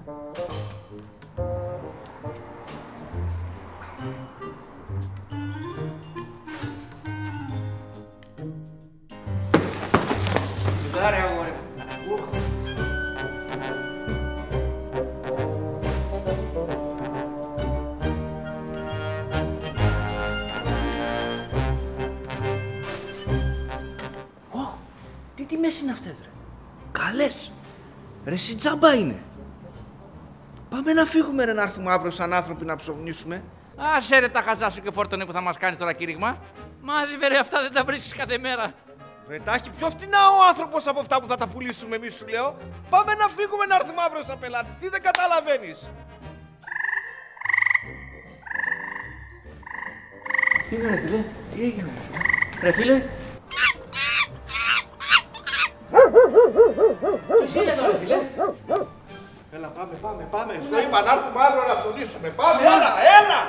Άρα, αγόρι. Τι τιμές είναι αυτές, ρε? Καλές. Ρε, εσύ τζάμπα είναι. Πάμε να φύγουμε, ρε, να έρθουμε αύριο σαν άνθρωποι να ψωμνήσουμε. Άσε ρε τα χαζά σου και φόρτωνε που θα μας κάνεις τώρα κήρυγμα. Μάζευε ρε, αυτά δεν τα βρίσκεις κάθε μέρα. Ρε, τα έχει πιο φτηνά ο άνθρωπος από αυτά που θα τα πουλήσουμε εμείς, σου λέω. Πάμε να φύγουμε να έρθουμε αύριο σαν πελάτης. Τι δεν καταλαβαίνεις? Τι είναι ρε φίλε? Τι έγινε, Ρε φίλε? Εσύ είναι τώρα φίλε? Έλα, πάμε. Στο είπα να έρθουμε αύριο να ψωνίσουμε. Πάμε, έλα.